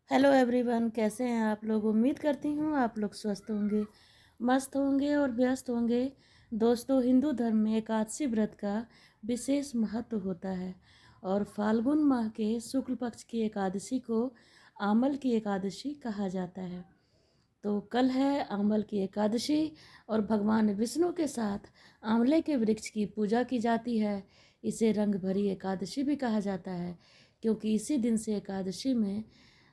Hello everyone, कैसे हैं आप लोग। उम्मीद करती हूँ आप लोग स्वस्थ होंगे, मस्त होंगे और व्यस्त होंगे। दोस्तों, हिंदू धर्म में एकादशी व्रत का विशेष महत्व होता है और फाल्गुन माह के शुक्ल पक्ष की एकादशी को आमल की एकादशी कहा जाता है। तो कल है आमल की एकादशी और भगवान विष्णु के साथ आंवले के वृक्ष की पूजा की जाती है। इसे रंग भरी एकादशी भी कहा जाता है क्योंकि इसी दिन से एकादशी में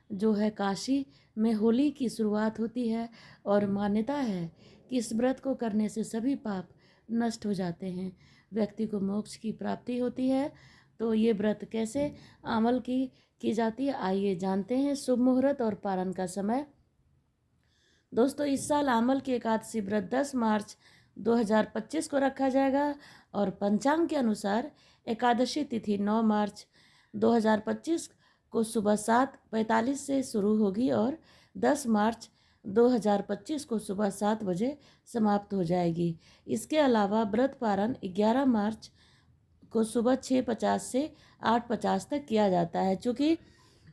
जो है काशी में होली की शुरुआत होती है और मान्यता है कि इस व्रत को करने से सभी पाप नष्ट हो जाते हैं, व्यक्ति को मोक्ष की प्राप्ति होती है। तो ये व्रत कैसे अमल की जाती है, आइए जानते हैं। शुभ मुहूर्त और पारण का समय। दोस्तों, इस साल आमल की एकादशी व्रत 10 मार्च 2025 को रखा जाएगा और पंचांग के अनुसार एकादशी तिथि 9 मार्च 2025 को सुबह 7:45 से शुरू होगी और 10 मार्च 2025 को सुबह 7 बजे समाप्त हो जाएगी। इसके अलावा व्रत पारण 11 मार्च को सुबह 6:50 से 8:50 तक किया जाता है। चूँकि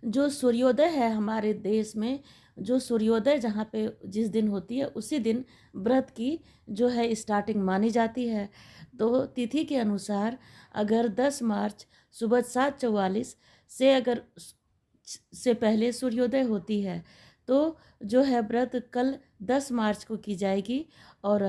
जो सूर्योदय है हमारे देश में, जो सूर्योदय जहाँ पे जिस दिन होती है उसी दिन व्रत की जो है स्टार्टिंग मानी जाती है। तो तिथि के अनुसार अगर 10 मार्च सुबह 7:44 से अगर से पहले सूर्योदय होती है तो जो है व्रत कल 10 मार्च को की जाएगी और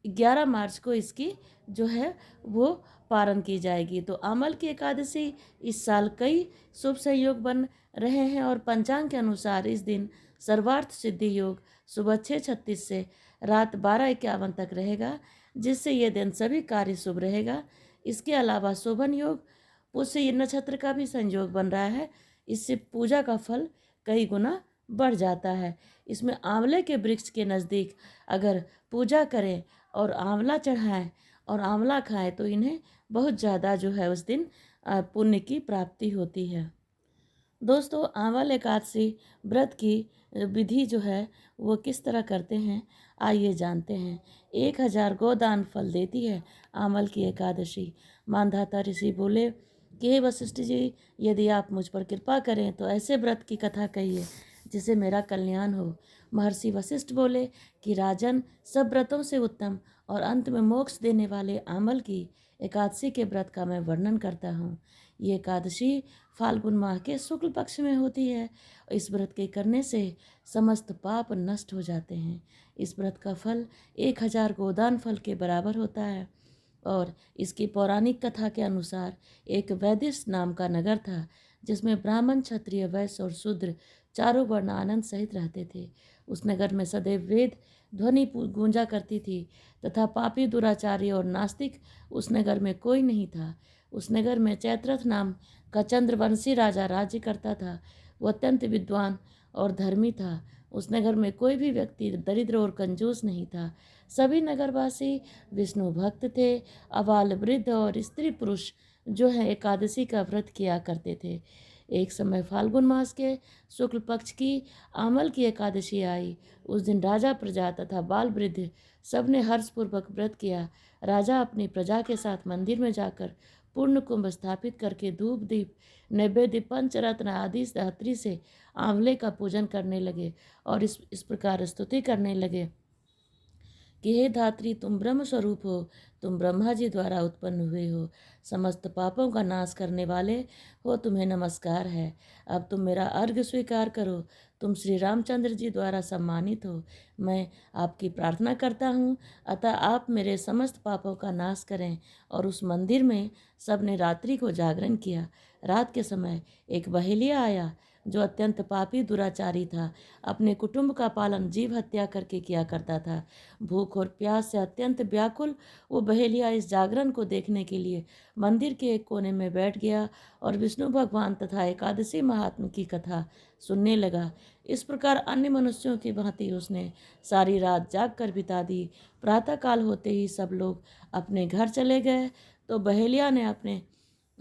11 मार्च को इसकी जो है वो पारण की जाएगी। तो आमल की एकादशी इस साल कई शुभ संयोग बन रहे हैं और पंचांग के अनुसार इस दिन सर्वार्थ सिद्धि योग सुबह 6:36 से रात 12:51 तक रहेगा, जिससे ये दिन सभी कार्य शुभ रहेगा। इसके अलावा शोभन योग पुष्य नक्षत्र का भी संयोग बन रहा है, इससे पूजा का फल कई गुना बढ़ जाता है। इसमें आंवले के वृक्ष के नज़दीक अगर पूजा करें और आंवला चढ़ाएं और आंवला खाएं तो इन्हें बहुत ज़्यादा जो है उस दिन पुण्य की प्राप्ति होती है। दोस्तों, आंवल एकादशी व्रत की विधि जो है वो किस तरह करते हैं, आइए जानते हैं। 1000 गोदान फल देती है आंवल की एकादशी। मानधाता ऋषि बोले कि हे वशिष्ठ जी, यदि आप मुझ पर कृपा करें तो ऐसे व्रत की कथा कहिए जिससे मेरा कल्याण हो। महर्षि वशिष्ठ बोले कि राजन, सब व्रतों से उत्तम और अंत में मोक्ष देने वाले आंवल की एकादशी के व्रत का मैं वर्णन करता हूँ। ये एकादशी फाल्गुन माह के शुक्ल पक्ष में होती है। इस व्रत के करने से समस्त पाप नष्ट हो जाते हैं। इस व्रत का फल 1000 गोदान फल के बराबर होता है और इसकी पौराणिक कथा के अनुसार एक वैदिश नाम का नगर था जिसमें ब्राह्मण, क्षत्रिय, वैश्य और शूद्र चारों वर्ण आनंद सहित रहते थे। उस नगर में सदैव वेद ध्वनि गूंजा करती थी तथा पापी, दुराचारी और नास्तिक उस नगर में कोई नहीं था। उस नगर में चैत्रथ नाम का चंद्रवंशी राजा राज्य करता था। वो अत्यंत विद्वान और धर्मी था। उस नगर में कोई भी व्यक्ति दरिद्र और कंजूस नहीं था। सभी नगरवासी विष्णु भक्त थे। अबाल, वृद्ध और स्त्री पुरुष जो है एकादशी का व्रत किया करते थे। एक समय फाल्गुन मास के शुक्ल पक्ष की आमल की एकादशी आई। उस दिन राजा, प्रजा तथा बाल वृद्ध सबने हर्षपूर्वक व्रत किया। राजा अपनी प्रजा के साथ मंदिर में जाकर पूर्ण कुंभ स्थापित करके धूप, दीप, नैवेद्य, पंचरत्न आदि धात्री से आंवले का पूजन करने लगे और इस प्रकार स्तुति करने लगे कि हे धात्री, तुम ब्रह्म स्वरूप हो, तुम ब्रह्मा जी द्वारा उत्पन्न हुए हो, समस्त पापों का नाश करने वाले हो, तुम्हें नमस्कार है। अब तुम मेरा अर्घ्य स्वीकार करो। तुम श्री रामचंद्र जी द्वारा सम्मानित हो। मैं आपकी प्रार्थना करता हूँ, अतः आप मेरे समस्त पापों का नाश करें। और उस मंदिर में सबने रात्रि को जागरण किया। रात के समय एक बहेलिया आया जो अत्यंत पापी, दुराचारी था। अपने कुटुंब का पालन जीव हत्या करके किया करता था। भूख और प्यास से अत्यंत व्याकुल वो बहेलिया इस जागरण को देखने के लिए मंदिर के एक कोने में बैठ गया और विष्णु भगवान तथा एकादशी महात्म की कथा सुनने लगा। इस प्रकार अन्य मनुष्यों की भांति उसने सारी रात जाग कर बिता दी। प्रातःकाल होते ही सब लोग अपने घर चले गए तो बहेलिया ने अपने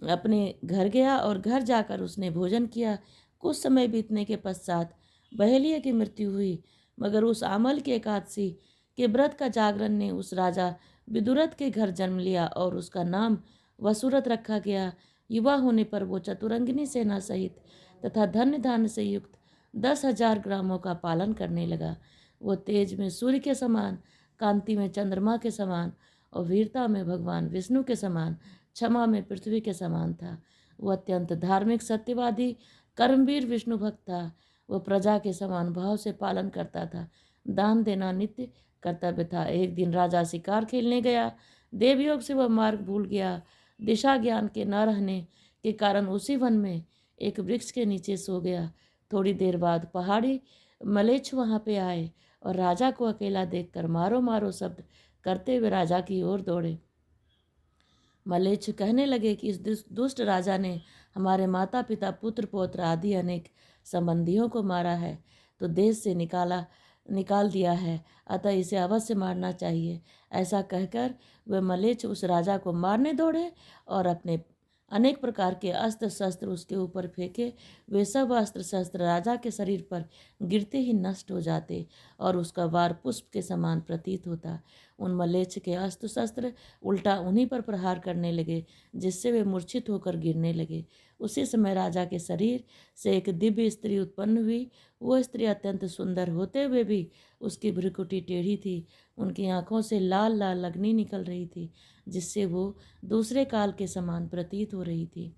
अपने घर गया और घर जाकर उसने भोजन किया। कुछ समय बीतने के पश्चात बहेलिया की मृत्यु हुई, मगर उस आमल की एकादशी के व्रत का जागरण ने उस राजा विदुरथ के घर जन्म लिया और उसका नाम वसुरथ रखा गया। युवा होने पर वो चतुरंगिनी सेना सहित तथा धन्य धान्य से युक्त 10,000 ग्रामों का पालन करने लगा। वो तेज में सूर्य के समान, कांति में चंद्रमा के समान और वीरता में भगवान विष्णु के समान, क्षमा में पृथ्वी के समान था। वो अत्यंत धार्मिक, सत्यवादी, कर्मवीर विष्णु भक्त था। वो प्रजा के समान भाव से पालन करता था। दान देना नित्य कर्तव्य था। एक दिन राजा शिकार खेलने गया। देवयोग से वह मार्ग भूल गया। दिशा ज्ञान के न रहने के कारण उसी वन में एक वृक्ष के नीचे सो गया। थोड़ी देर बाद पहाड़ी मलेच्छ वहाँ पे आए और राजा को अकेला देखकर मारो मारो शब्द करते हुए राजा की ओर दौड़े। मलेच्छ कहने लगे कि इस दुष्ट राजा ने हमारे माता पिता, पुत्र पौत्र आदि अनेक संबंधियों को मारा है, तो देश से निकाल दिया है, अतः इसे अवश्य मारना चाहिए। ऐसा कहकर वे मलेच्छ उस राजा को मारने दौड़े और अपने अनेक प्रकार के अस्त्र शस्त्र उसके ऊपर फेंके। वे सब अस्त्र शस्त्र राजा के शरीर पर गिरते ही नष्ट हो जाते और उसका वार पुष्प के समान प्रतीत होता। उन मलेच्छ के अस्त्र शस्त्र उल्टा उन्हीं पर प्रहार करने लगे, जिससे वे मूर्छित होकर गिरने लगे। उसी समय राजा के शरीर से एक दिव्य स्त्री उत्पन्न हुई। वो स्त्री अत्यंत सुंदर होते हुए भी उसकी भ्रुकुटी टेढ़ी थी। उनकी आंखों से लाल लाल अग्नि निकल रही थी, जिससे वो दूसरे काल के समान प्रतीत हो रही थी।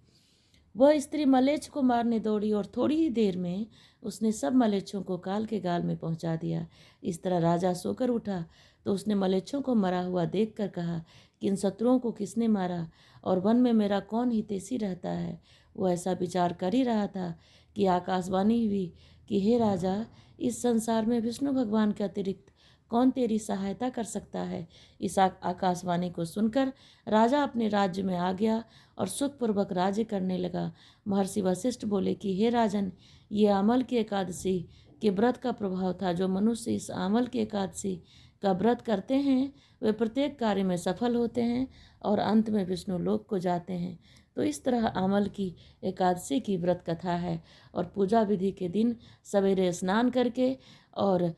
वह स्त्री मलेच्छ को मारने दौड़ी और थोड़ी ही देर में उसने सब मलेच्छों को काल के गाल में पहुंचा दिया। इस तरह राजा सोकर उठा तो उसने मलेच्छों को मरा हुआ देखकर कहा कि इन शत्रुओं को किसने मारा और वन में मेरा कौन हितैषी रहता है। वो ऐसा विचार कर ही रहा था कि आकाशवाणी हुई कि हे राजा, इस संसार में विष्णु भगवान के अतिरिक्त कौन तेरी सहायता कर सकता है। इस आकाशवाणी को सुनकर राजा अपने राज्य में आ गया और सुखपूर्वक राज्य करने लगा। महर्षि वशिष्ठ बोले कि हे राजन, ये आमल की एकादशी के व्रत का प्रभाव था। जो मनुष्य इस आमल की एकादशी का व्रत करते हैं वे प्रत्येक कार्य में सफल होते हैं और अंत में विष्णु लोक को जाते हैं। तो इस तरह आमल की एकादशी की व्रत कथा है। और पूजा विधि के दिन सवेरे स्नान करके और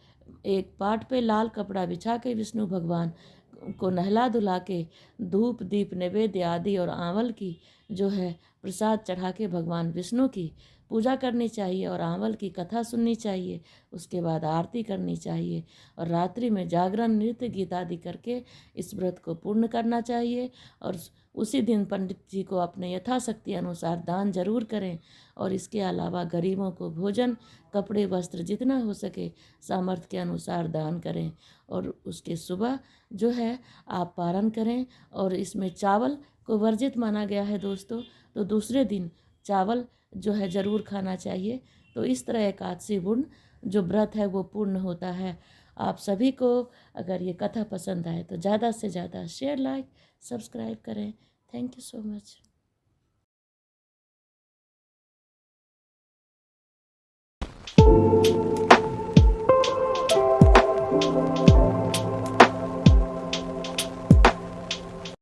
एक पाट पे लाल कपड़ा बिछा के विष्णु भगवान को नहला धुला के धूप दीप नैवेद्य आदि और आंवल की जो है प्रसाद चढ़ा के भगवान विष्णु की पूजा करनी चाहिए और आंवल की कथा सुननी चाहिए। उसके बाद आरती करनी चाहिए और रात्रि में जागरण, नृत्य, गीत आदि करके इस व्रत को पूर्ण करना चाहिए। और उसी दिन पंडित जी को अपने यथाशक्ति अनुसार दान जरूर करें। और इसके अलावा गरीबों को भोजन, कपड़े, वस्त्र जितना हो सके सामर्थ्य के अनुसार दान करें। और उसके सुबह जो है आप पारण करें। और इसमें चावल को वर्जित माना गया है दोस्तों, तो दूसरे दिन चावल जो है ज़रूर खाना चाहिए। तो इस तरह एकादशी पूर्ण जो व्रत है वो पूर्ण होता है। आप सभी को अगर ये कथा पसंद आए तो ज़्यादा से ज़्यादा शेयर, लाइक, सब्सक्राइब करें। Thank you so much.